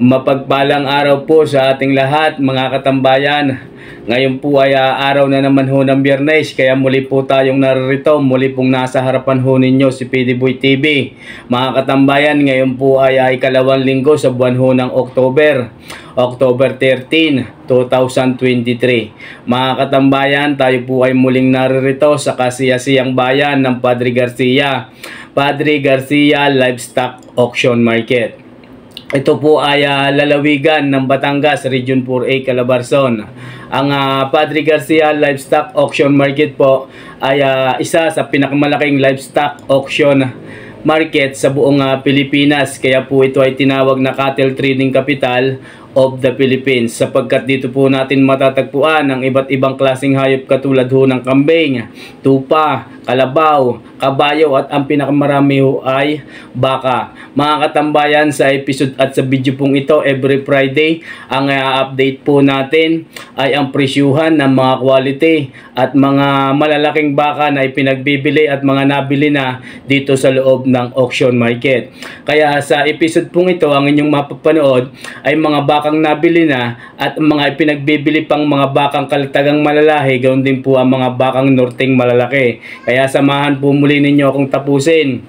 Mapagpalang araw po sa ating lahat mga katambayan. Ngayon po ay araw na naman ho ng Biyernes, kaya muli po tayong naririto, muli pong nasa harapan ho ninyo si PD Boy TV. Mga katambayan, ngayon po ay ikalawang linggo sa buwan ho ng October 13, 2023. Mga katambayan, tayo po ay muling naririto sa kasiyasiyang bayan ng Padre Garcia Livestock Auction Market. Ito po ay lalawigan ng Batangas, Region 4A, Calabarzon. Ang Padre Garcia Livestock Auction Market po ay isa sa pinakamalaking livestock auction market sa buong Pilipinas. Kaya po ito ay tinawag na Cattle Trading Capital of the Philippines, sapagkat dito po natin matatagpuan ang iba't ibang klaseng hayop katulad ho ng kambing, tupa, kalabaw, kabayo at ang pinakamarami ho ay baka. Mga katambayan, sa episode at sa video pong ito every Friday, ang update po natin ay ang presyuhan ng mga quality at mga malalaking baka na ipinagbibili at mga nabili na dito sa loob ng auction market. Kaya sa episode pong ito, ang inyong mapapanood ay mga bakang nabili na at mga ipinagbibili pang mga bakang kalatagang malalahi, ganoon din po ang mga bakang norteng malalaki. Kaya samahan po muli ninyo akong tapusin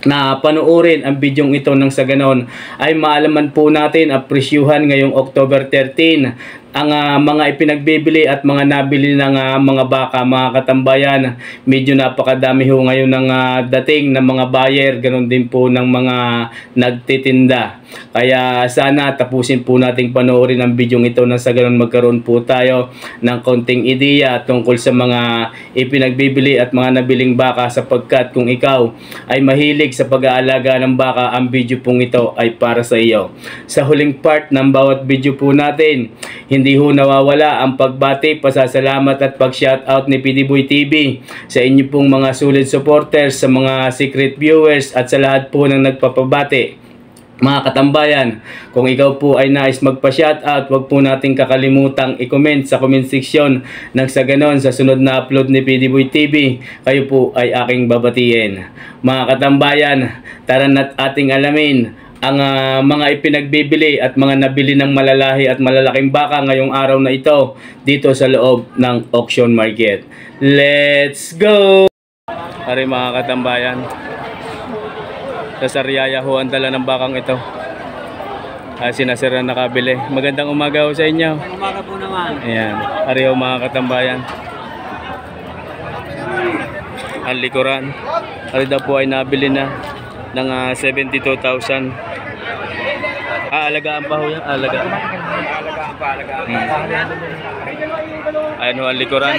na panoorin ang bidyong ito nang sa ganon ay maalaman po natin ang presyuhan ngayong October 13 ang mga ipinagbibili at mga nabili ng mga baka. Mga katambayan, medyo napakadami ho ngayon ng dating ng mga buyer, ganoon din po ng mga nagtitinda. Kaya sana tapusin po nating panoorin ang bidyong ito nang sa ganon magkaroon po tayo ng konting ideya tungkol sa mga ipinagbibili at mga nabiling baka, sapagkat kung ikaw ay mahilig sa pag-aalaga ng baka, ang video pong ito ay para sa iyo. Sa huling part ng bawat video po natin, hindi ho nawawala ang pagbati, pasasalamat at pag-shoutout ni PD Boy TV sa inyo pong mga solid supporters, sa mga secret viewers at sa lahat po ng nagpapabati. Mga katambayan, kung ikaw po ay nais magpa-shoutout, wag po nating kakalimutang i-comment sa comment section nang sa ganon sa sunod na upload ni PD Boy TV, kayo po ay aking babatiin. Mga katambayan, tara na't ating alamin ang mga ipinagbibili at mga nabili ng malalahi at malalaking baka ngayong araw na ito dito sa loob ng auction market. Let's go! Pare mga katambayan, sa Sariaya ho ang dala ng bakang ito. Sinasira na nakabili. Magandang umaga ho sa inyo. Umaga po naman. Ayan, pare ho mga katambayan. Ang likuran, pare daw po ay nabili na ng 72,000. Alagaan pa ho yan? Alagaan pa. Ayan ho ang likuran.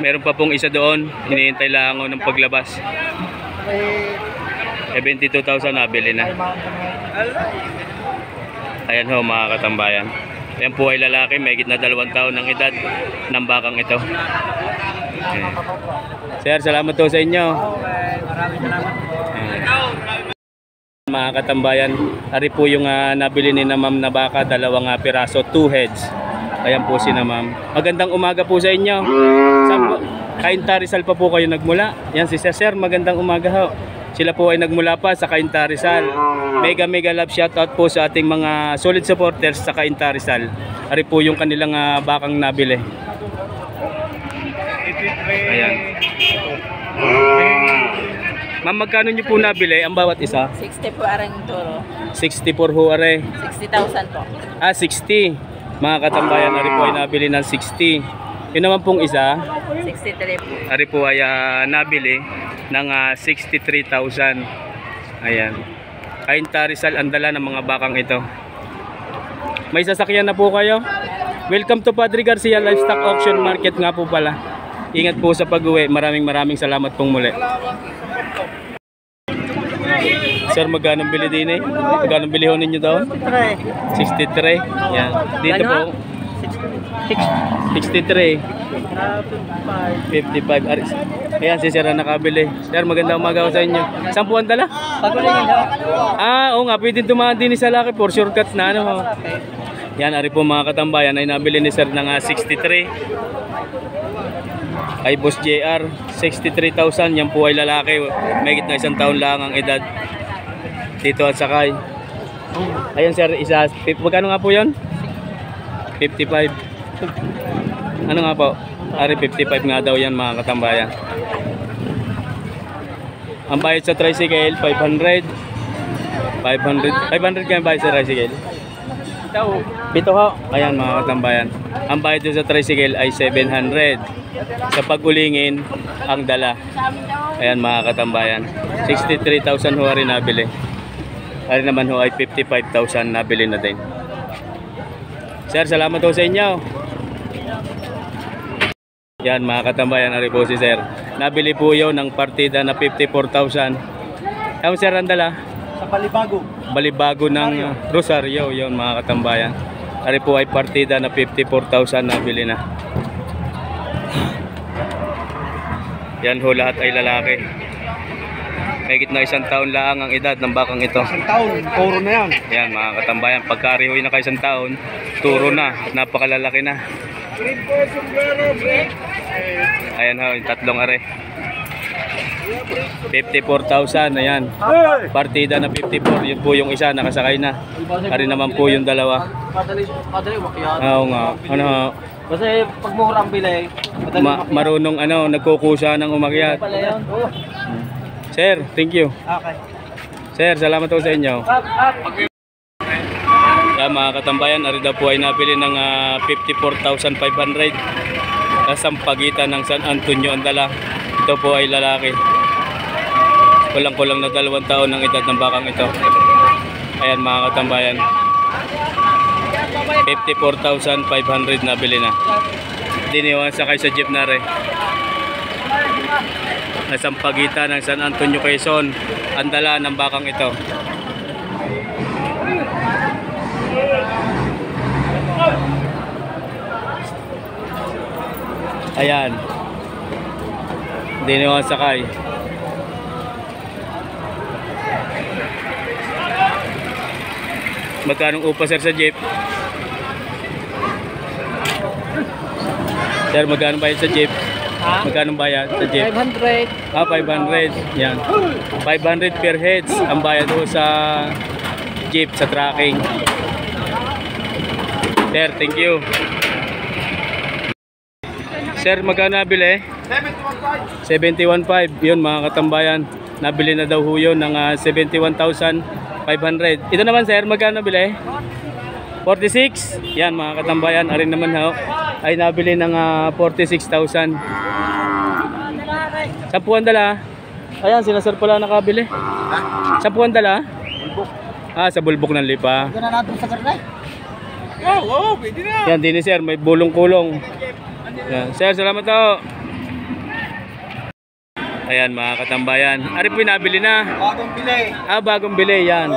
Meron pa pong isa doon, hinihintay lang ako ng paglabas. 72,000 nabili na. Ayan ho mga katambayan. Ayan po ay lalaki, may higit na 2 taon ng edad ng bakang ito. Ayan. Sir, salamat po sa inyo. Maraming salamat po. Mga katambayan, ari po yung nabili ni na ma'am na baka, 2 piraso, 2 heads. Ayan po si na ma'am. Magandang umaga po sa inyo. Cainta Rizal pa po kayo nagmula. Yan si Sir, magandang umaga ho. Sila po ay nagmula pa sa Cainta Rizal. Mega love shoutout po sa ating mga solid supporters sa Cainta Rizal. Ari po yung kanilang bakang nabili. Ayan. Ma'am, magkano nyo po nabili ang bawat isa? 60 po arang turo. 64 ho are. 60,000 po. 60. Mga katambayan, ari po ay nabili ng 60. Yun naman pong isa, 63 po. ari po ay nabili ng 63,000. Ayan. Cainta Rizal ang dala ng mga bakang ito. May sasakyan na po kayo? Welcome to Padre Garcia Livestock Auction Market nga po pala. Ingat po sa pag-uwi. Maraming salamat pong muli. Sir, magkano bili din eh? Magkano bili ho ninyo daw? 63. Yan. Dito po 63. 55. Ayan, si Sir na nakabili. Sir, magandang umaga sa inyo. Saan po ang dala? Oo nga, pwede tumahan din sa laki for shortcuts na ano. Yan, ari po mga katambayan ay nabili ni Sir ng 63. Kay Boss JR, 63,000. Yan po ay lalaki. May higit na 1 taon lang ang edad. Dito at sakay. Ayun sir, isa, magkano nga po yun? 55. Ano nga po? Ari 55 nga daw yan mga katambayan. Ang bayad sa tricycle 500. 500 kayo bayad sa tricycle. Bito ho. Ayan mga katambayan. Ang bayad doon sa tricycle ay 700. Sa pag-ulingin ang dala. Ayan mga katambayan. 63,000 ho rin nabili. Ari naman ho ay 55,000 nabili na din. Sir, salamat ho sa inyo. Yan mga katambayan, ari po si sir. Nabili po yun ng partida na 54,000. Ang sir, ang dala? Sa Balibago. Balibago ng Rosario, yun mga katambayan. Ari po ay partida na 54,000 nabili na. Yan ho, lahat ay lalaki. Mahigit na 1 taon lang ang edad ng bakang ito. 1 taon, puro na yan. Yan mga katambayan, pagkarihoy na kayo 1 taon, turo na, napakalalaki na. Ayan ho, yung tatlong are. 54,000, ayan. Partida na 54, yun po yung isa, nakasakay na. Ari naman po yung dalawa. Padali, wakyat. Oo nga, ano ho. Kasi pag mura ang bilay, Marunong ano, nagkukusa ng umakyat. pala yan. Sir, thank you. Okay. Sir, salamat po sa inyo. Yan mga katambayan, ari daw po ay nabili ng 54,500 sa pagitan ng San Antonio ang dala. Ito po ay lalaki. Kulang-kulang na 2 taon ang edad ng bakang ito. Ayan mga katambayan, 54,500 nabili na. Diniwan sakay sa jeep na rin. Nasa pagitan ng San Antonio, Quezon ang dala ng bakang ito. Ayan, diniwan sakay. Magkano upa sir sa jeep? Sir, magkano bayad sa jeep? Magkano bayad sa jeep? 500. 500. Yan. 500 per heads ang bayad ho sa jeep, sa tracking. Sir, thank you. Sir, magkano nabili? 71,500. Yun mga katambayan. Nabili na daw ho yun ng 71,500. Ito naman sir, magkano nabili? 46. Yan mga katambayan. Arin naman ho ay nabili ng 46,000. Sampuan dala. Ayan, sila sir pala nakabili. Sampuan dala. Sa bulbok ng lipa. Ito na natin sa karnay. Pwede na. Yan din sir, may bulong-kulong. Yan. Sir, salamat ho. Ayan mga katambayan. Ari po nabili na. Bagong bilay. Bagong bili yan.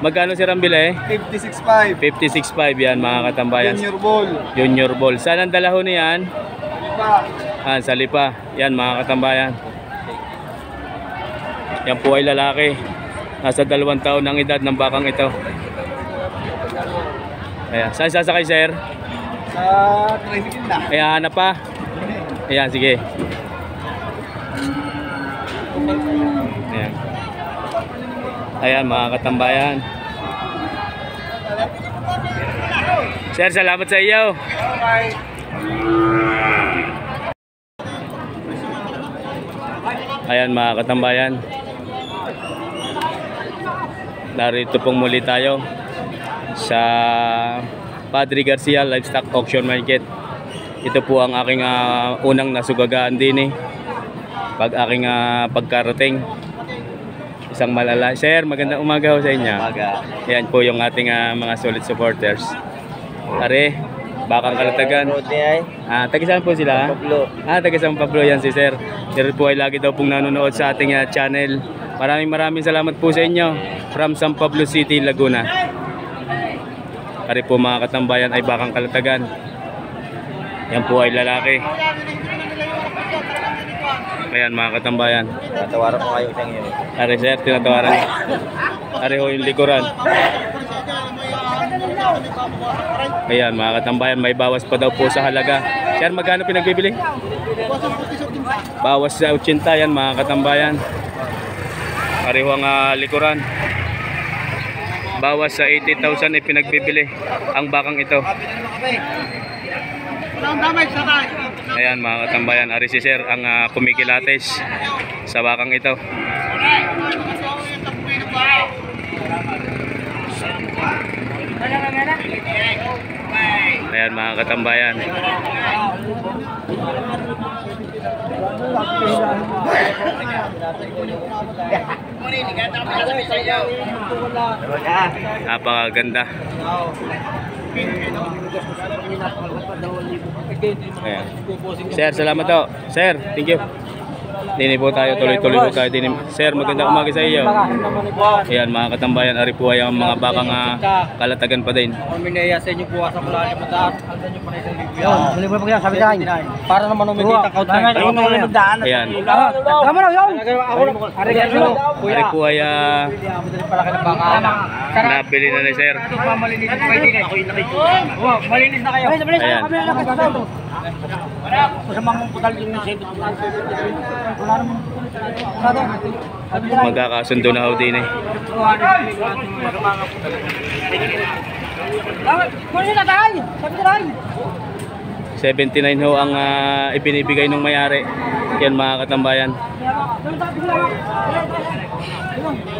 Magkano sir ang bili? 56.5. 56.5 yan mga katambayan. Junior ball. Junior ball. Saan ang dala ho niyan? Pa. Sa lipa. Yan mga katambayan. Yan po ay lalaki. Nasa 2 taon ang edad ng bakang ito. Ayan. Saan sasakay sir? Sa tricycle na. Ayan, hanap pa. Ayan, sige. Ayan. Ayan mga katambayan. Sir, salamat sa iyo. Okay. Ayan mga katambayan. Narito pong muli tayo sa Padre Garcia Livestock Auction Market. Ito po ang aking unang nasugagaan din pag aking pagkarating. Isang malala. Sir, magandang umaga ho sa inyo. Umaga. Yan po yung ating mga solid supporters. Are, bakang Kalatagan. Taga saan po sila? Pablo. Taga San Pablo yan si Sir. Sir po ay lagi daw pong nanonood sa ating channel. Maraming salamat po sa inyo. From San Pablo City, Laguna. Are po mga katambayan ay bakang Kalatagan. Yan po ay lalaki. Ayan mga katambayan. Tatawaran ko kayo isang yun. Are sir, tinatawaran. Are ho yung likuran. Ayan mga katambayan, may bawas pa daw po sa halaga. Sir, magkano pinagbibili? Bawas sa 80 yan mga katambayan. Are ho ang likuran. Bawas sa 80,000 ipinagbibili ang bakang ito. Ayan mga katambayan, ari si sir ang kumikilates sa bakang ito. Ayan mga katambayan. Napakaganda. Ayan. Sir, salamat to. Sir, thank you. Dini po tayo, tuloy-tuloy po tayo. Sir, magandang umaga sa iyo. Ayan mga katambayan, ari po ay ang mga bakang kalatagan pa din. Minaya sa inyo po sa mula ng mataas. Hanggang nyo pa na isang libo yan. Muli mo lang sabi tayo. Para naman umikita ang count na. Ayan. Tama na yun. Ari po ay nabili na ni sir. Malinis na kayo. Ayan. Magkakasundo na ho din eh. 79 ho ang ipinibigay ng may-ari. Yan mga katambayan.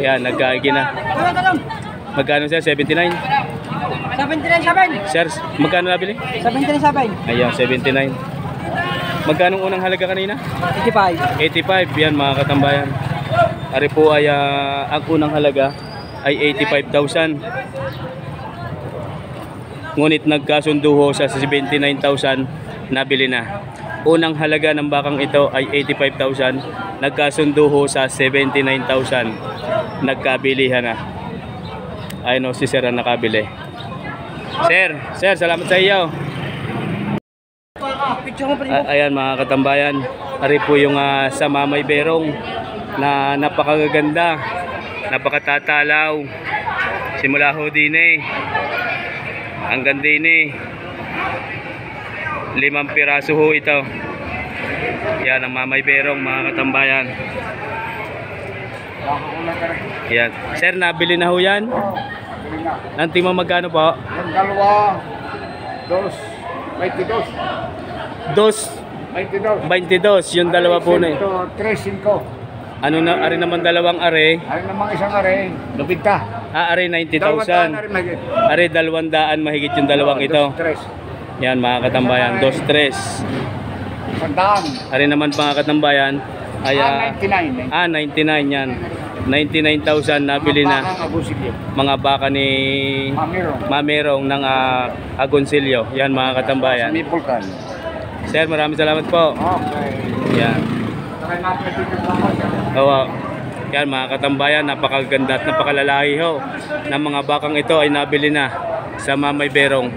Yan, nagkaigi na. Magkano sir? 79? 79.7. Sir, magkano nabili? 79.7. Ayan, 79. Magkano unang halaga kanina? 85. 85. Yan mga katambayan. Ari po ay ang unang halaga ay 85,000. Ngunit nagkasundo ho sa 79,000, nabili na. Unang halaga ng bakang ito ay 85,000. Nagkasundo ho sa 79,000. Nagkabilihan na. Ayun o, si sir ang nakabili. Sir, salamat sa iyo. Ayan mga katambayan, ari po yung sa Mamay Berong na napakaganda, napakatatalaw. Simula ho din eh hanggang din eh 5 piraso ho ito. Yan ang Mamay Berong mga katambayan. Yan. Sir, nabili na ho yan? Nanti mo magkano po? Yung dalawa, 22 yung dalawa po na eh. 3.5. Ano na, ari naman dalawang are? Ay namang isang are, lupita. Are 90,000. Are 200 mahigit yung dalawang ito. 3. Yan mga katambayan, 2-3. Sandaan. Ari naman mga katambayan ay 99. 99 yan. 99,000 nabili na. Mga baka ni Mamerong ng Agoncillo. Yan mga katambayan. Sir, maraming salamat po. Okay. Yan. Oo. Yan mga katambayan, napakaganda at napakalalahi ho ng mga bakang ito ay nabili na sa Mamay Berong.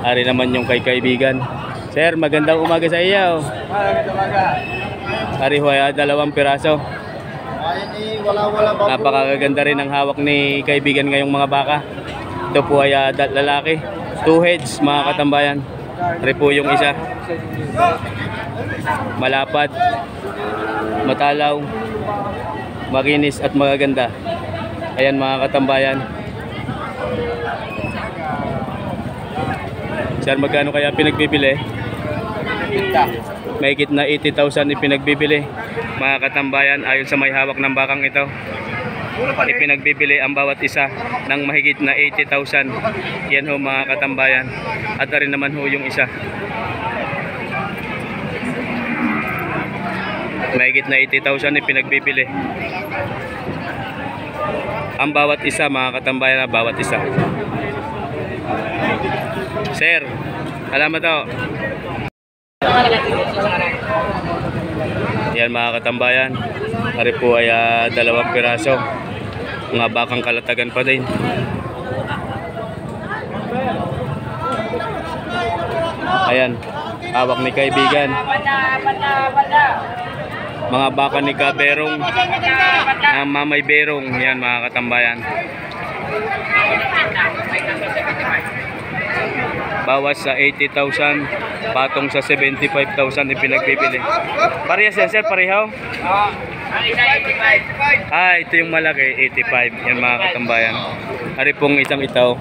Ari naman yung kay kaibigan. Sir, magandang umaga sa iyo. Ari ho ay 2 piraso. Napakaganda rin ang hawak ni kaibigan ngayong mga baka. Ito po ay lalaki. 2 heads mga katambayan. Ari po yung isa. Malapad, matalaw, makinis at magaganda. Ayan mga katambayan. Sir, magkano kaya pinagbibili? Mahigit na 80,000 ipinagbibili. Mga katambayan, ayon sa may hawak ng bakang ito, ipinagbibili ang bawat isa ng mahigit na 80,000. Yan ho mga katambayan. At rin naman ho yung isa. Mahigit na 80,000 ipinagbibili ang bawat isa mga katambayan, bawat isa. Sir, salamat ho. Yan mga katambayan, ari po ay 2 piraso. Mga bakang kalatagan pa din. Ayan, hawak ni kaibigan. Mga baka ni Kaberong, Mamay Berong. Yan mga katambayan. bawas sa 80,000, patong sa 75,000 ipinagbibili. Parehas yan sir, parehaw? Ito yung malaki, 85. Yan mga katambayan. Ari pong isang itaw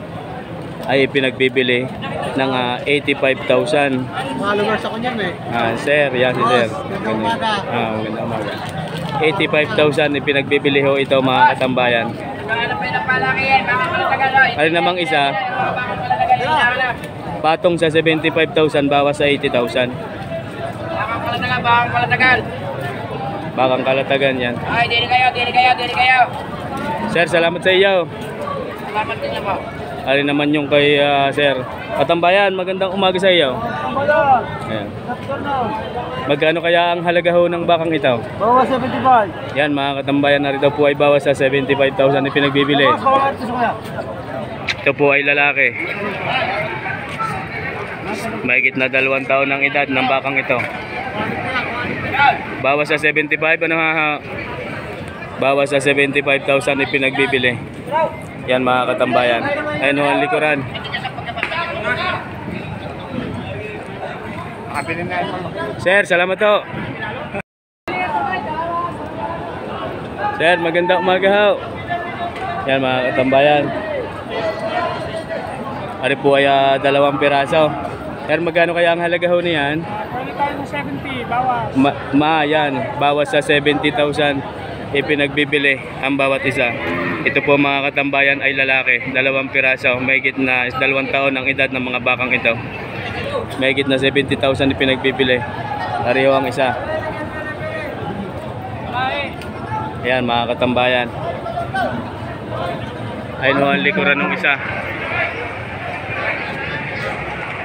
ay pinagbibili ng 85,000. Followers ako niyan eh. Sir, yan si sir. Magandang umaga. Magandang umaga. 85,000 ipinagbibili ho ito mga katambayan. Ari namang isa, patong sa 75,000 bawas sa 80,000. Bakang kalatagan yan. Ay, diri kayo. Sir, salamat sa iyo. Salamat din na po. Ari naman yung kay sir. Katambayan, magandang umaga sa iyo. Ayan. Magkano kaya ang halaga ho ng bakang ito? Bawa 75. Yan mga katambayan, narito po ay bawas sa 75,000 na pinagbibili. Ito po ay lalaki. Mahigit na 2 taon ng edad ng bakang ito. Bawas sa 75, ano ha? Bawas sa 75,000 na pinagbibili. Yan mga katambayan. Ayun ho ang likuran. Sir, salamat ho. Sir, magandang umaga ho. Yan mga katambayan. Ari po ay 2 piraso. Sir, magkano kaya ang halaga ho niyan? Pwede tayo ng 70, bawas. Yan, bawas sa 70,000 ipinagbibili ang bawat isa. Ito po mga katambayan ay lalaki, 2 piraso, mahigit na 2 taon ang edad ng mga bakang ito. Mahigit na 70,000 ipinagbibili. Ariho ang isa. Ayan mga katambayan. Ayun ho ang likuran ng isa.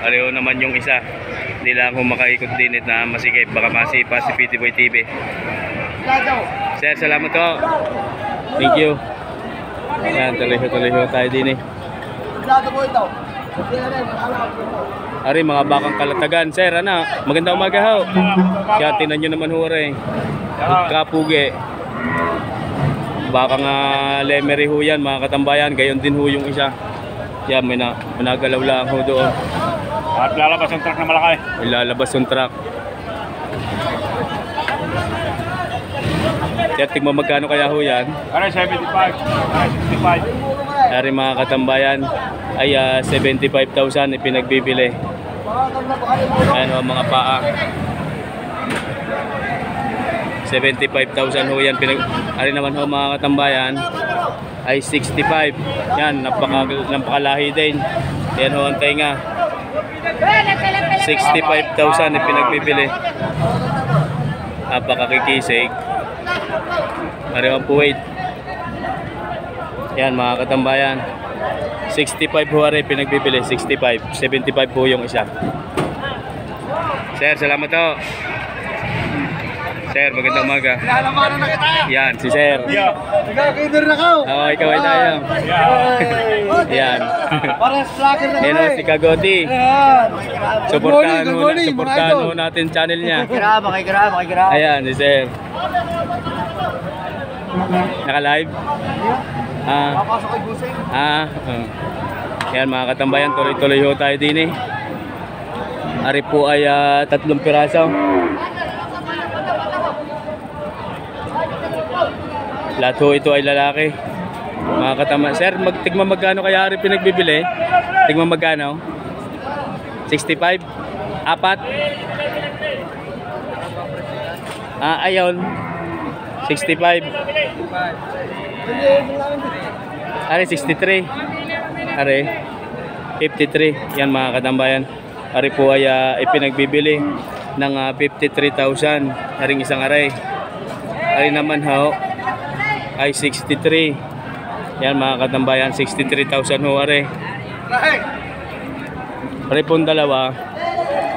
Ariho naman yung isa. Hindi lang ako makaikot din na masikip, baka masipa si PT Boy TV. Sir, salamat ho. Thank you. Ayan, tuloy tayo din eh. Ari mga bakang kalatagan. Sir, magandang umaga ho. Kaya tinan nyo naman ho rin. Kapugi. Bakang lemery ho yan mga katambayan. Gayon din ho yung isa. Yan, may nagalaw lang ho doon. At lalabas yung truck na malaki. Ilalabas yung truck. Kaya tignan magkano kaya ho yan? Para 75, para 65. Dari mga katambayan ay 75,000 ipinagbibili. Ayan ho mga paa. 75,000 ho yan. Ari naman ho mga katambayan ay 65. Yan, napakalahi din. Yan ho ang tainga. 65,000 ipinagbibili. Napakakikisig. Ari ang puwit. Yan mga katambayan. 65 ho ari pinagbibili. 65. 75 po yung isa. Sir, salamat ho. Sir, magandang umaga. Lalamanan na kita. Yan, si Sir. Nagkakakinder na ka. Oo, ikaw ay tayo. Yan. Para slacker na Yan o, si Kagoti. Suportahan mo natin channel niya. Makigraba. Ayan, si Sir. Naka-live? Papasok kay Busing. Yan mga katambayan, tuloy-tuloy ho tayo din eh. Ari po ay 3 piraso. Lahat ho ito ay lalaki. Mga katambayan. Sir, tigman magkano kaya ari pinagbibili? Tigman magkano? 65? 4? Ayun. 65. Ari 63. Ari 53. Yan mga katambayan. Ari po ay ipinagbibili ng 53,000. Aring isang aray. Ari naman ho ay 63. Yan mga katambayan, 63,000 ho ari. Ari pong dalawa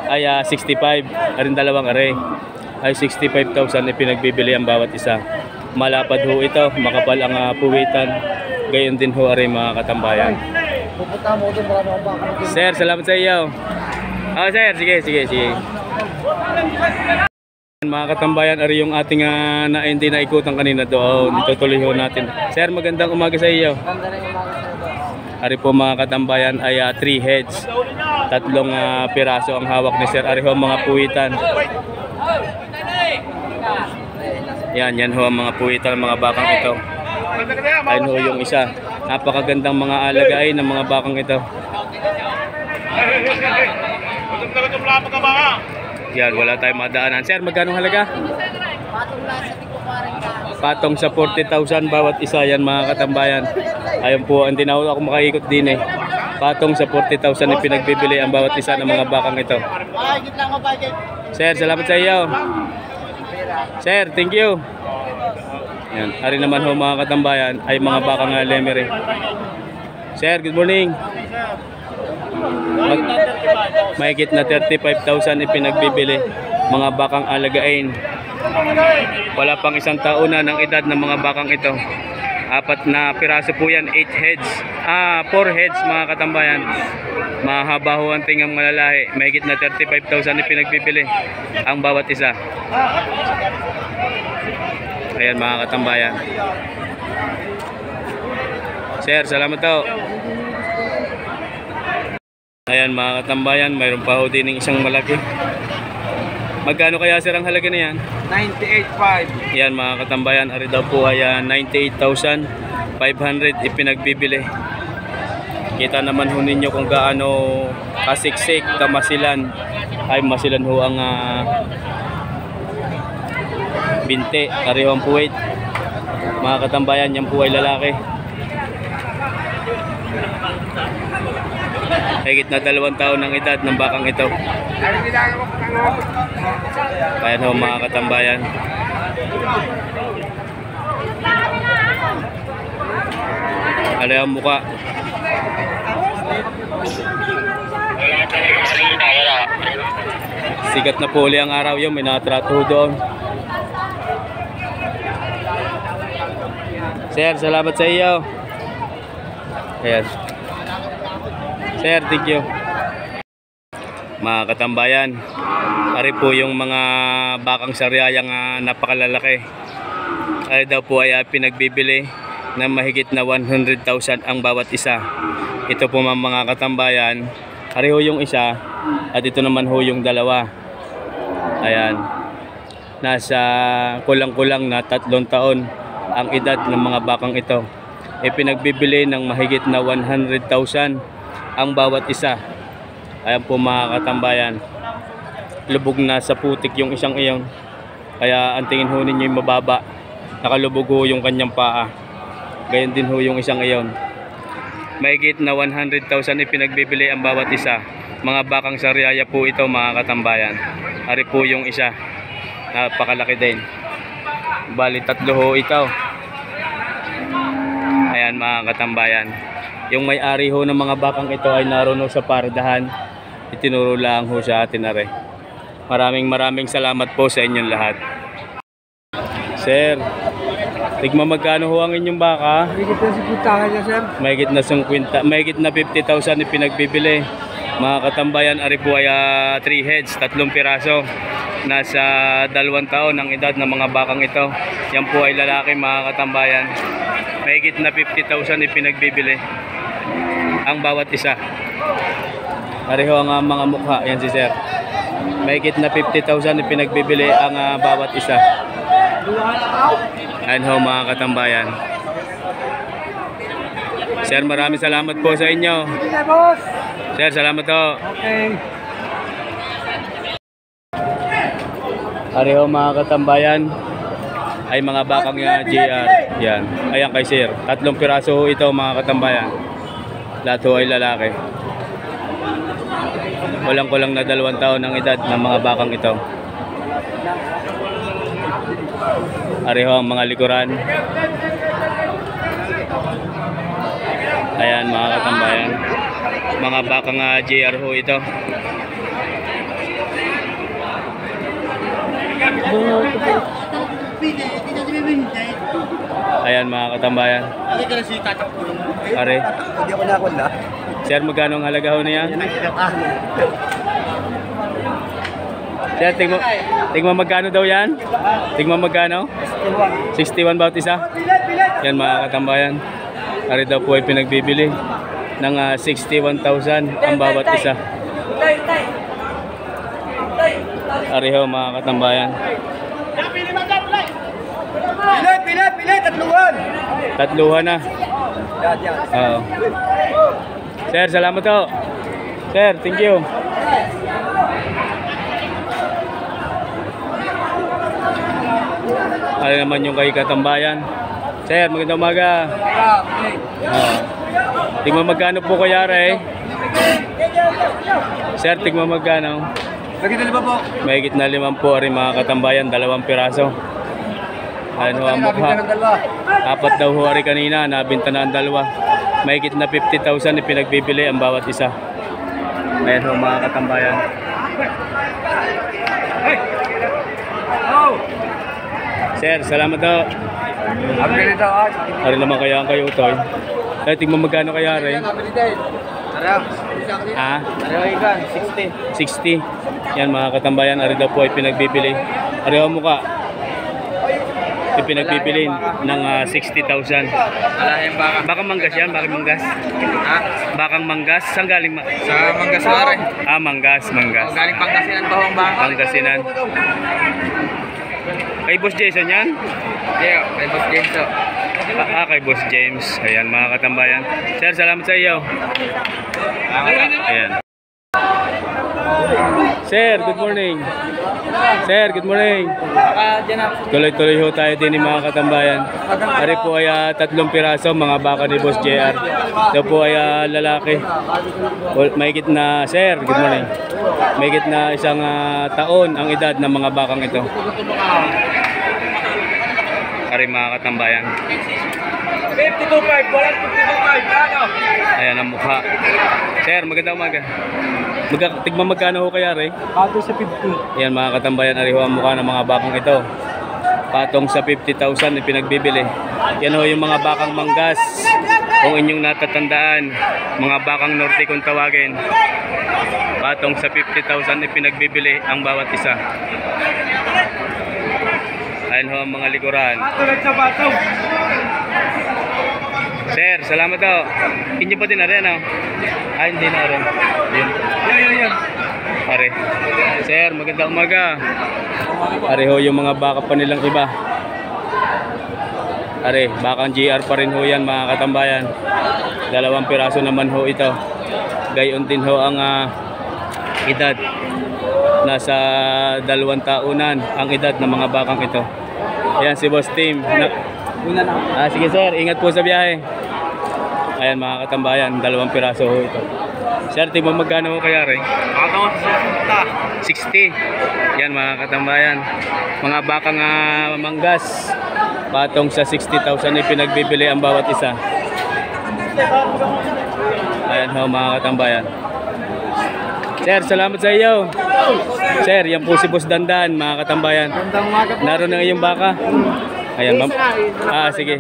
ay 65. Aring dalawang ari ay 65,000 ipinagbibili ang bawat isa. Malapad ho ito, makapal ang puwitan. Gayon din ho ari mga katambayan. Pupunta mo doon, marami akong baka. Sir, salamat sa iyo. Sir, sige. Mga katambayan, ari yung ating hindi naikutan kanina doon. Itutuloy ho natin. Sir, magandang umaga sa iyo. Ganda rin umaga sa ito. Ari po mga katambayan ay 3 heads. 3 piraso ang hawak ni Sir. Ari ho mga puwitan. Yan ho ang mga puwitan ng mga bakang ito. Ayun ho yung isa. Napakagandang mga alagay ng mga bakang ito. Yan, wala tayong madaanan. Sir, magkano halaga? Patong sa 40,000 bawat isa yan mga katambayan. Ayun po, ang tinawag ako makaikot din eh. Patong sa 40,000 na pinagbibili ang bawat isa ng mga bakang ito. Sir, salamat sa iyo. Sir, thank you. Yan, ari naman ho mga katambayan ay mga bakang lemery. Sir, good morning. Mahigit na 35,000 ipinagbibili mga bakang alagain. Wala pang isang taon na ng edad ng mga bakang ito. 4 na piraso po yan, 8 heads. 4 heads mga katambayan. Mahaba ho ang tingang malalahi. Mahigit na 35,000 ipinagbibili ang bawat isa. Ayan mga katambayan. Sir, salamat to. Ayan mga katambayan, mayroon pa ho din ng isang malaki. Magkano kaya sir ang halaga na yan? 98.5. Yan mga katambayan, ari daw po ay 98,500 ipinagbibili. Kita naman ho ninyo kung gaano kasiksik, kamasilan. Ay masilan ho ang binte, ari ho ang puwit. Mga katambayan, yan po ay lalaki. Higit na 2 taon ng edad ng bakang ito. Kaya ho mga katambayan. Ano yung mukha? Sikat na po uli ang araw yun. May natrato doon. Sir, salamat sa iyo. Ayan. Sir, thank you. Mga katambayan, ari po yung mga bakang sariayang napakalalaki. Ari daw po ay pinagbibili na mahigit na 100,000 ang bawat isa. Ito po mga katambayan, ari ho yung isa at ito naman ho yung dalawa. Ayan. Nasa kulang-kulang na 3 taon ang edad ng mga bakang ito. Pinagbibili ng mahigit na 100,000 ang bawat isa. Ayan po mga katambayan. Lubog na sa putik yung isang iyon. Kaya ang tingin ho ninyo yung mababa. Nakalubog ho yung kanyang paa. Gayon din ho yung isang iyon. Mahigit na 100,000 ipinagbibili ang bawat isa. Mga bakang sariaya po ito mga katambayan. Ari po yung isa. Napakalaki din. Bali 3 ho ito. Ayan mga katambayan. Yung may-ari ho ng mga bakang ito ay naroon sa pardahan. Itinuro lang ho sa atin are. Maraming salamat po sa inyong lahat. Sir, tigma magkano ho ang inyong baka? Mahigit na 50, mahigit na 50,000 ipinagbibili. Mga katambayan, ari po ay 3 heads, 3 piraso. Nasa 2 taon ang edad ng mga bakang ito. Yan po ay lalaki mga katambayan. Mahigit na 50,000 ipinagbibili ang bawat isa. Pareho ang mga mukha. Yan si sir. Mahigit na 50,000 ipinagbibili ang bawat isa. Ayan ho mga katambayan. Sir, maraming salamat po sa inyo. Sir, salamat ho. Okay. Pareho mga katambayan ay mga bakang JR. Yan. Ayan kay sir. 3 piraso ho ito mga katambayan. Lahat ho ay lalaki. Kulang-kulang na 2 taon ang edad ng mga bakang ito. Pareho ang mga likuran. Ayan mga katambayan. Mga bakang JR ho ito. Ayan mga katambayan. Are. Hindi ako nakula. Sir, magkano ang halaga ho na yan? Sir, tingma magkano daw yan? Tingma magkano? 61 bawat isa. Yan mga katambayan. Are daw po ay pinagbibili. ng 61,000 ang bawat isa. Ariho mga katambayan. Pili, tatluhan. Tatluhan na. Oo. Sir, salamat ho. Sir, thank you. Ano naman yung kay katambayan? Sir, magandang umaga. Tingnan magkano po kaya eh? Sir, tingnan magkano? Magkita 5 po. Mahigit na 5 po rin mga katambayan, 2 piraso. Ano ang mukha? 4 daw huwari kanina, nabinta na ang 2. Mahigit na 50,000 ipinagbibili ang bawat isa. Ayan ho mga katambayan. Sir, salamat ho. Ari naman kaya ang kayo utoy. Tingnan magkano kaya rin? Ha? 60. Yan mga katambayan, ari daw po ay pinagbibili. Ari ho mukha. Ipinagbibili ng 60,000. Bakang manggas yan, bakang manggas. Ha? Bakang manggas, saan galing Sa Mangasare. manggas. Galing Pangasinan, Bahong Baka. Pangasinan. Kay Boss Jason yan? Yeah, kay Boss James. Kay Boss James. Ayan mga katambayan. Sir, salamat sa iyo. Ayan. Sir, good morning. Sir, good morning. Tuloy-tuloy ho tayo din mga katambayan. Ari po ay 3 piraso mga baka ni Boss JR. Ito po ay lalaki. Mahigit na, sir, good morning. Mahigit na 1 taon ang edad ng mga bakang ito. Ari mga katambayan. 52.5, walang 52.5. Ano? Ayan ang mukha. Sir, magandang umaga. Tigman magkano ho kaya rin? Pato sa 50. Ayan mga katambayan, ariho ang mukha ng mga bakang ito. Patong sa 50,000 ipinagbibili. Yan ho yung mga bakang manggas. Kung inyong natatandaan, mga bakang norte kung tawagin. Patong sa 50,000 ipinagbibili ang bawat isa. Ayan ho ang mga likuran. Sir, salamat ho. Inyo pa din na rin, no? Ay, hindi na rin. Yun. Pare. Sir, magandang umaga. Pare ho yung mga baka pa nilang iba. Pare, bakang GR pa rin ho yan mga katambayan. 2 piraso naman ho ito. Gayon din ho ang edad. Nasa 2 taonan ang edad ng mga bakang ito. Ayan si Boss Tim. Sige sir, ingat po sa biyahe. Ayan mga katambayan, 2 piraso ho ito. Sir, tingnan magkano ho kaya rin? 60. Yan mga katambayan. Mga bakang manggas. Patong sa 60,000 ipinagbibili ang bawat isa. Ayan ho mga katambayan. Sir, salamat sa iyo. Sir, yan po si Boss Dandan mga katambayan. Naroon na iyong baka. Ayan, ma'am. Sige.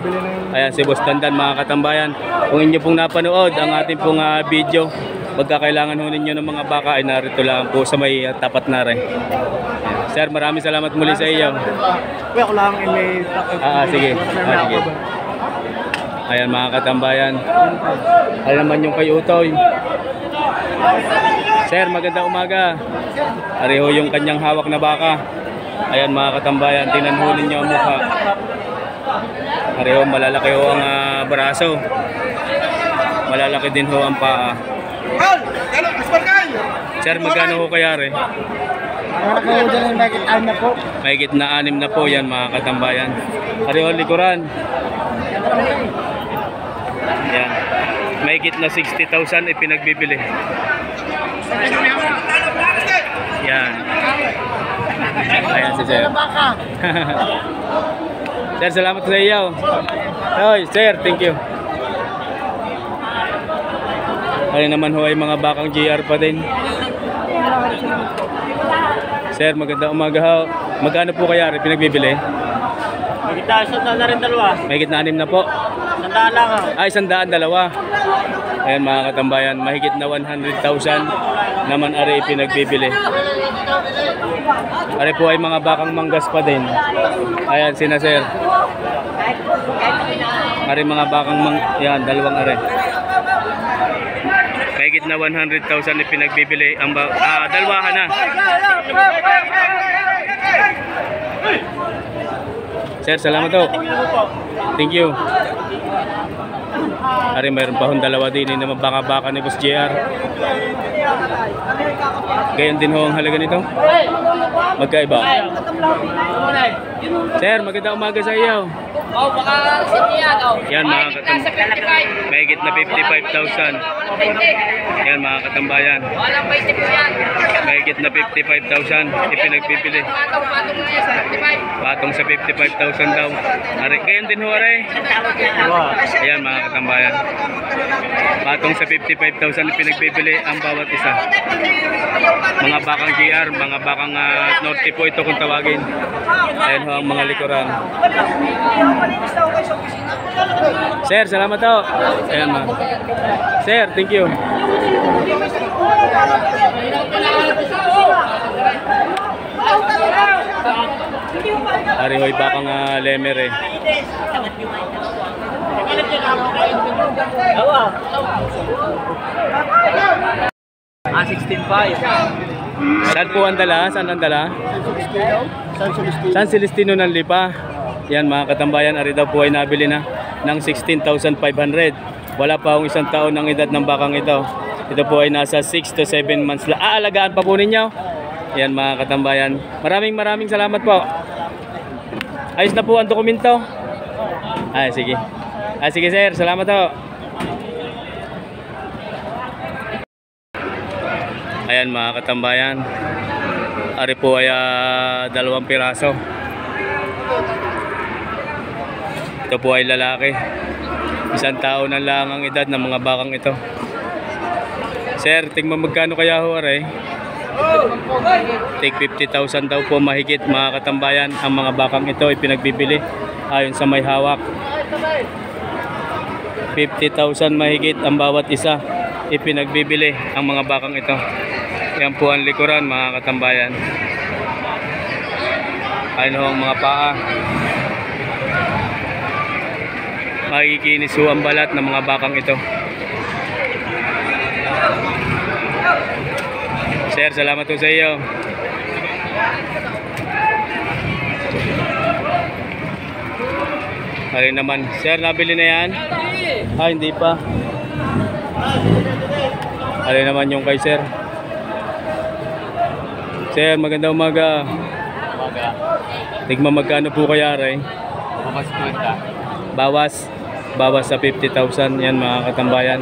Ayan, si Boss Dandan mga katambayan. Kung inyo pong napanood ang ating pong video, pagkakailangan ho ninyo ng mga baka ay narito lang po sa may tapat na rin. Ayan. Sir, maraming salamat muli sa iyo. Ako lang may... Sige. Sige. Ayan mga katambayan. Ayan naman yung kay Utoy. Sir, magandang umaga. Ariho yung kanyang hawak na baka. Ayan mga katambayan, tingnan ho ninyo ang mukha. Ariho, malalaki ho ang braso. Malalaki din ho ang paa. Sir, magkano ho kaya rin? Mahigit na 6 na po yan mga katambayan. Ariho likuran. Yan. Mahigit na 60,000 ipinagbibili. Yan. Ayan si sir. Sir, salamat sa iyo. Hoy, sir, thank you. Ano naman ho ay mga bakang GR pa din. Sir, magandang umaga ho. Magkano po kaya rin pinagbibili? Magkita na rin 2. Mahigit na 6 na po. 100 lang ha. Ay, 100, 2. Ayan mga katambayan, mahigit na 100,000 naman ari pinagbibili. Ari po ay mga bakang manggas pa din. Ayan, sina sir. Ari mga bakang yan, 2 ari. mahigit na 100,000 ipinagbibili ang dalwahan na. Sir, salamat po. Thank you. Ari, mayroon pa hong dalawa din na mabaka-baka ni Boss JR. Gayon din ho ang halaga nito. Magkaiba. Sir, magandang umaga sa iyo. Oh, baka sinyan, oh. Yan mga katambayan. Mahigit na 55,000. Yan mga katambayan. Walang 20 po yan. Mahigit na 55,000 ipinagbibili. Patong na yan sa 55. Patong sa 55,000 daw. Ari, gayon din ho, Ari. Ayan mga katambayan. Patong sa 55,000 ipinagbibili ang bawat isa. Mga bakang GR, mga bakang Norte po ito kung tawagin. Ayan ho ang mga likuran. Sir, salamat ho. Ayan mga. Sir, thank you. Ari ho'y bakang lemer eh. Ah, 16.5. Saan po ang dala? Saan ang dala? San Celestino ng Lipa. Yan mga katambayan, ari daw po ay nabili na ng 16,500. Wala pa akong isang taon ng edad ng bakang ito. Ito po ay nasa 6 to 7 months lang. Aalagaan pa po ninyo. Yan mga katambayan. Maraming salamat po. Ayos na po ang dokumento. Ay, sige. Ay, sige sir. Salamat po. Ayan mga katambayan. Ari po ay 2 piraso. Ito po ay lalaki. 1 taon na lang ang edad ng mga bakang ito. Sir, tingnan magkano kaya ho, Aray? Take 50,000 daw po mahigit mga katambayan. Ang mga bakang ito ay pinagbibili ayon sa may hawak. 50,000 mahigit ang bawat isa ipinagbibili ang mga bakang ito. Yan po ang likuran mga katambayan. Ayun ho ang mga paa. Makikinis ho ang balat ng mga bakang ito. Sir, salamat po sa iyo. Ayun naman. Sir, nabili na yan? Ah, hindi pa. Ayun naman yung kay sir. Sir, magandang umaga. Tigma magkano po kaya, Ray? Bawas sa 50,000. Yan mga katambayan.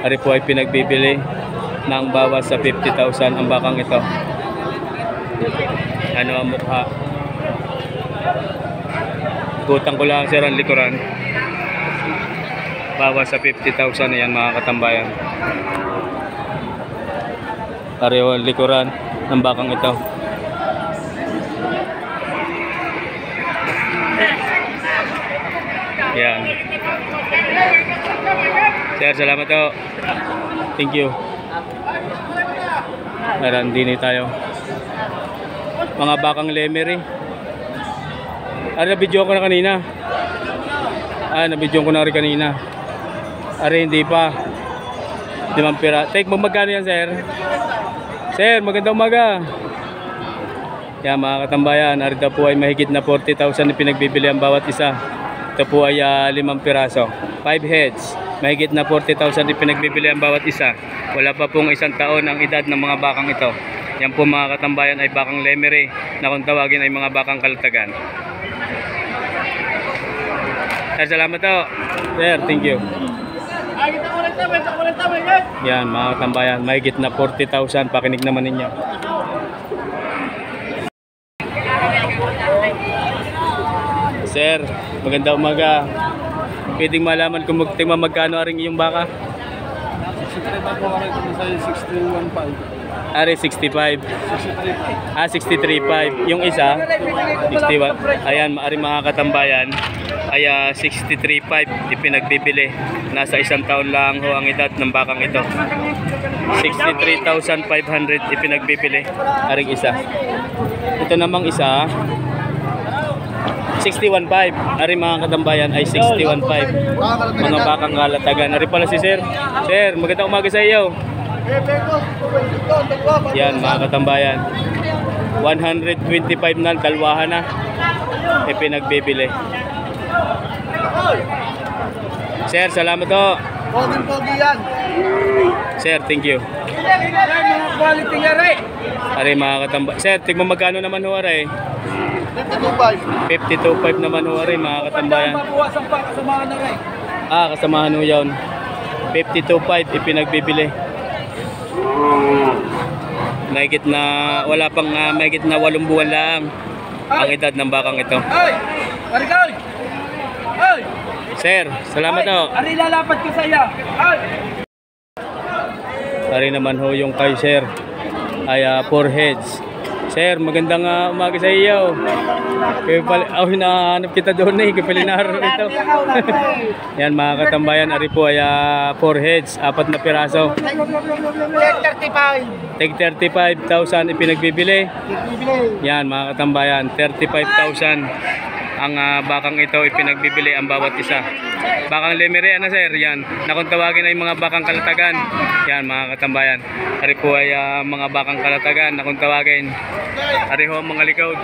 Ari po ay pinagbibili ng bawas sa 50,000 ang bakang ito. Ano ang mukha? Gutang ko lang sir ang likuran. Bawas sa 50,000 na yan mga katambayan. Ari ang likuran ng bakang ito. Yan. Sir, salamat po. Thank you. Meron din tayo. Mga bakang lemery. Nabidyo ko na kanina. Nabidyo ko na rin kanina. Hindi pa. 5 pira. Take mo magkano yan, sir? Sir, magandang umaga. Yan mga katambayan. Arida po ay mahigit na 40,000 na pinagbibili ang bawat isa. Ito po ay 5 piraso. 5 heads. Mahigit na 40,000 na pinagbibili ang bawat isa. Wala pa pong 1 taon ang edad ng mga bakang ito. Yan po mga katambayan ay bakang lemery na kung tawagin ay mga bakang kalatagan. Sir, salamat po. Sir, thank you. Yan mga katambayan, mahigit na 40,000. Pakinig naman ninyo. Sir, maganda umaga. Pwedeng malaman kung magkano aring iyong baka? 61.5. Ari 65. 63.5. Yung isa 61. Ayan, ari mga katambayan ay 63.5 ipinagbibili. Nasa 1 taon lang ho ang edad ng bakang ito. 63,500 ipinagbibili aring isa. Ito namang isa 61.5. Ari mga katambayan ay 61.5. Mga bakang kalatagan. Ari pala si Sir. Sir, magandang umaga sa iyo. Yan mga katambayan. 125 na, dalwahan na. Ipinagbibili. Sir, salamat ho. Pogi yan. Sir, thank you. Mga quality nga rin. Ari mga katambayan. Sir, tigmo magkano naman ho ari? 52.5. 52.5 naman ho ari mga katambayan. Mabuwasan pa, kasamahan na rin. Kasamahan ho yun. 52.5 ipinagbibili. Mahigit na, wala pang mahigit na 8 buwan lang ang edad ng bakang ito. Ay! Marikoy! Ay! Sir, salamat ho. Ari lalapat ko sa iya. Ay! Ari naman ho yung kay Sir ay 4 heads. Sir, magandang umaga sa iyo. Hinahanap kita doon eh, kapalinaro ito. Yan mga katambayan, ari po ay 4 heads, 4 na piraso. 35. Tig 35,000 ipinagbibili. Yan mga katambayan, 35,000 ang bakang ito ipinagbibili ang bawat isa. Bakang lemire na sir, yan. Na kung tawagin ay mga bakang kalatagan. Yan mga katambayan. Ari po ay mga bakang kalatagan na kung tawagin. Ari ho mga likod.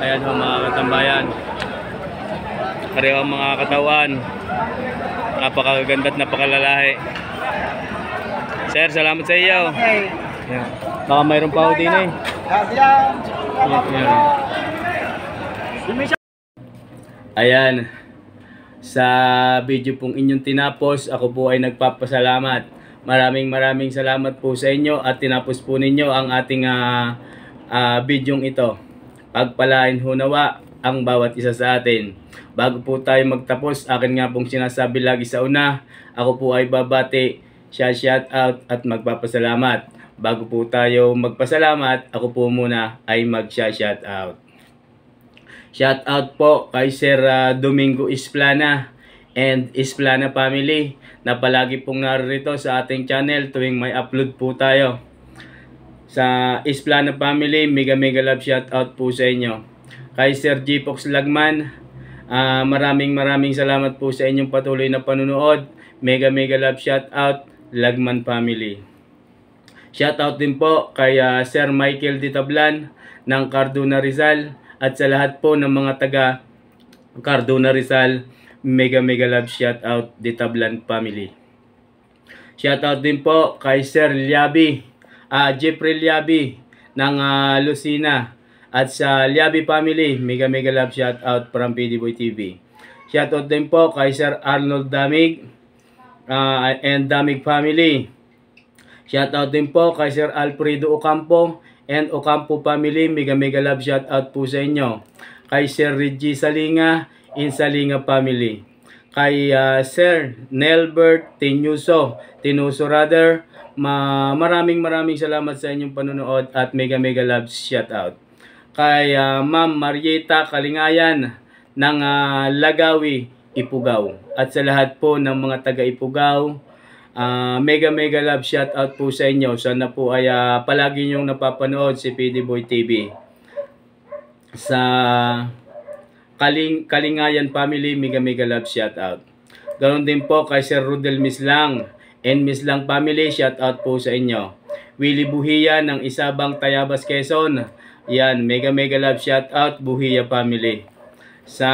Ayan ho mga katambayan. Ari ho mga katawan. Napakaganda at napakalalahi. Sir, salamat sa iyo. Yan. Baka mayroon pa ho din eh. Ayan, sa video pong inyong tinapos, ako po ay nagpapasalamat. Maraming salamat po sa inyo at tinapos po ninyo ang ating videong ito. Pagpalain ho nawa ang bawat isa sa atin. Bago po tayo magtapos, akin nga pong sinasabi lagi sa una, ako po ay babati, shout out at magpapasalamat. Bago po tayo magpasalamat, ako po muna ay mag-shout out. Shout out po kay Sir Domingo Isplana and Isplana family na palagi pong narito sa ating channel tuwing may upload po tayo. Sa Isplana family, mega love shout out po sa inyo. Kay Sir G. Fox Lagman, maraming salamat po sa inyong patuloy na panunood. Mega love shout out Lagman family. Shout out din po kay Sir Michael Ditablan ng Cardona Rizal. At sa lahat po ng mga taga Cardona Rizal, mega love shout out Ditablan family. Shout out din po kay Sir Liabi, Jeffrey Liabi ng Lucina. At sa Liabi family, mega love shout out from PD Boy TV. Shout out din po kay Sir Arnold Damig and Damig family. Shout out din po kay Sir Alfredo Ocampo and Ocampo family, mega love shout out po sa inyo. Kay Sir Reggie Salinga in Salinga family. Kay Sir Nelbert Tinuso rather, maraming salamat sa inyong panonood at mega love shout out. Kay Ma'am Marieta Kalingayan ng Lagawi, Ifugao. At sa lahat po ng mga taga Ifugao, mega love shout out po sa inyo. Sana po ay palagi niyong napapanood si PD Boy TV. Sa Kalingayan family, mega love shout out. Ganon din po kay Sir Rudel Mislang and Mislang family, shout out po sa inyo. Willie Buhiya ng Isabang, Tayabas, Quezon. Yan, mega love shout out Buhiya family. Sa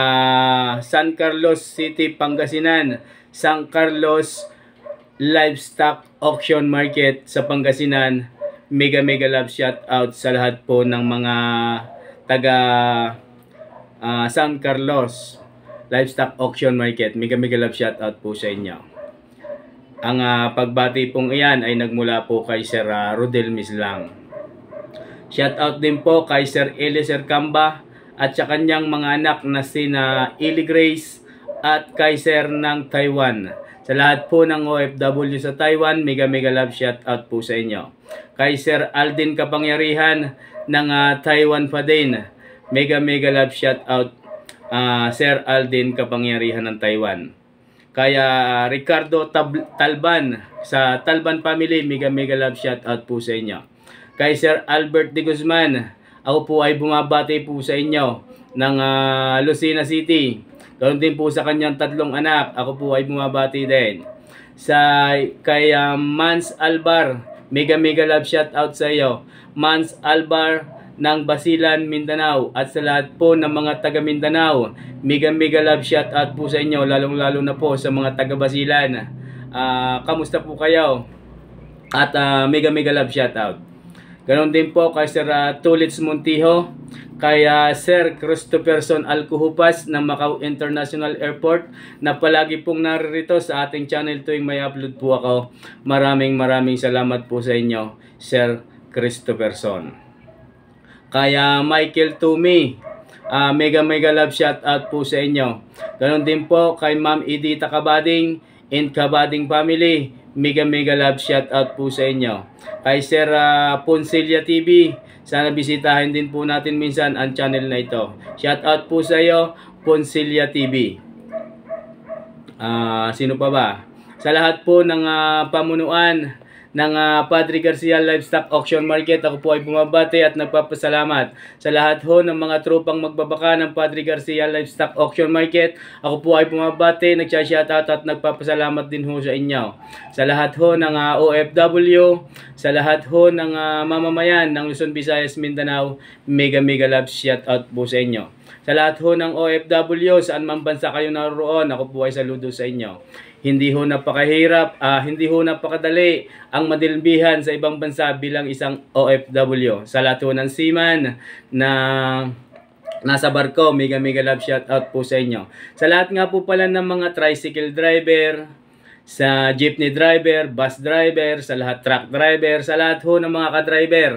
San Carlos City, Pangasinan, San Carlos Livestock Auction Market sa Pangasinan, mega love shout out sa lahat po ng mga taga San Carlos Livestock Auction Market. Mega love shout out po sa inyo. Ang pagbati pong iyan ay nagmula po kay Sir Rodel Mislang. Shout out din po kay Sir Eliezer Camba at sa kanyang mga anak na sina Eli Grace at kay Sir ng Taiwan. Sa lahat po ng OFW sa Taiwan, mega love shout out po sa inyo. Kay Sir Aldin Kapangyarihan ng Taiwan pa din, mega love shout out Sir Aldin Kapangyarihan ng Taiwan. Kaya Ricardo Talban sa Talban family, mega love shout out po sa inyo. Kay Sir Albert de Guzman Ako po ay bumabati po sa inyo ng Lucena City. Ganoon din po sa kanyang 3 anak. Ako po ay bumabati din. Kay Mans Albar, mega love shout out sa iyo. Mans Albar ng Basilan, Mindanao, at sa lahat po ng mga taga Mindanao, mega love shout out po sa inyo, lalong-lalo na po sa mga taga Basilan. Kamusta po kayo? At mega love shout out. Ganon din po kay Sir Tulits Montijo, kay Sir Christopherson Alcuhupas ng Macau International Airport na palagi pong naririto sa ating channel tuwing may upload po ako. Maraming salamat po sa inyo, Sir Christopherson. Kaya Michael Tumi, mega love shout out po sa inyo. Ganon din po kay Ma'am Edita Kabading and Kabading family, mega love shout out po sa inyo. Kay Sir Poncelia TV, sana bisitahin din po natin minsan ang channel na ito. Shout out po sa iyo, Poncelia TV. Sino pa ba? Sa lahat po ng pamunuan ng Padre Garcia Livestock Auction Market, ako po ay bumabati at nagpapasalamat sa lahat ho ng mga tropang magbabaka ng Padre Garcia Livestock Auction Market. Ako po ay bumabati, nagsha-shoutout at nagpapasalamat din ho sa inyo. Sa lahat ho ng OFW, sa lahat ho ng mamamayan ng Luzon, Visayas, Mindanao, mega love shoutout po sa inyo. Sa lahat ho ng OFW, saan man bansa kayo naroon, ako po ay saludo sa inyo. Hindi ho napakahirap, hindi ho napakadali ang madilbihan sa ibang bansa bilang isang OFW. Sa lahat ho ng seaman na nasa barko, mega love shout out po sa inyo. Sa lahat nga po pala ng mga tricycle driver, sa jeepney driver, bus driver, sa lahat truck driver, sa lahat ho ng mga ka-driver.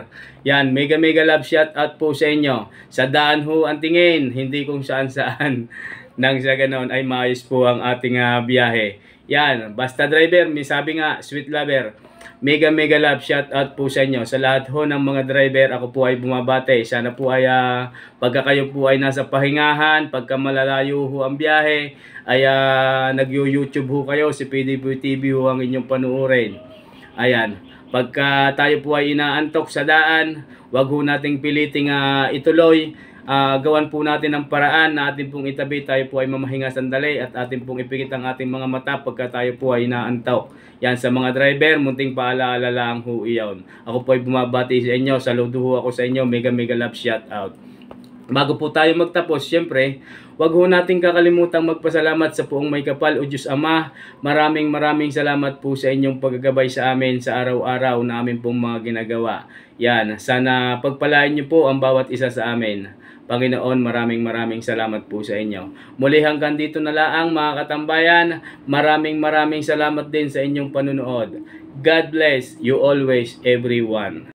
Yan, mega love shout out po sa inyo. Sa daan ho ang tingin, hindi kung saan. Nang sa ganon ay maayos po ang ating biyahe. Yan, basta driver, may sabi nga, sweet lover. Mega love shout out po sa inyo. Sa lahat ho ng mga driver, ako po ay bumabate. Sana po ay pagka kayo po ay nasa pahingahan, pagka malalayo ho ang biyahe, ay nag-YouTube ho kayo, si PDB TV ho ang inyong panuorin. Ayan, pagka tayo po ay inaantok sa daan, wag ho nating piliting ituloy. Gawan po natin ang paraan na atin pong itabi, tayo po ay mamahinga sandali at atin pong ipikit ang ating mga mata pagka tayo po ay inaantok. Yan, sa mga driver, munting paalaala lang ho iyon. Ako po ay bumabati sa inyo, saludo ho ako sa inyo, mega love shout out. Bago po tayo magtapos, syempre, wag ho nating kakalimutang magpasalamat sa Poong May Kapal o Diyos Ama. Maraming salamat po sa inyong paggagabay sa amin sa araw-araw na amin pong mga ginagawa. Yan, sana pagpalain niyo po ang bawat isa sa amin. Panginoon, maraming salamat po sa inyo. Muli hanggang dito na laang mga katambayan, maraming salamat din sa inyong panunood. God bless you always, everyone.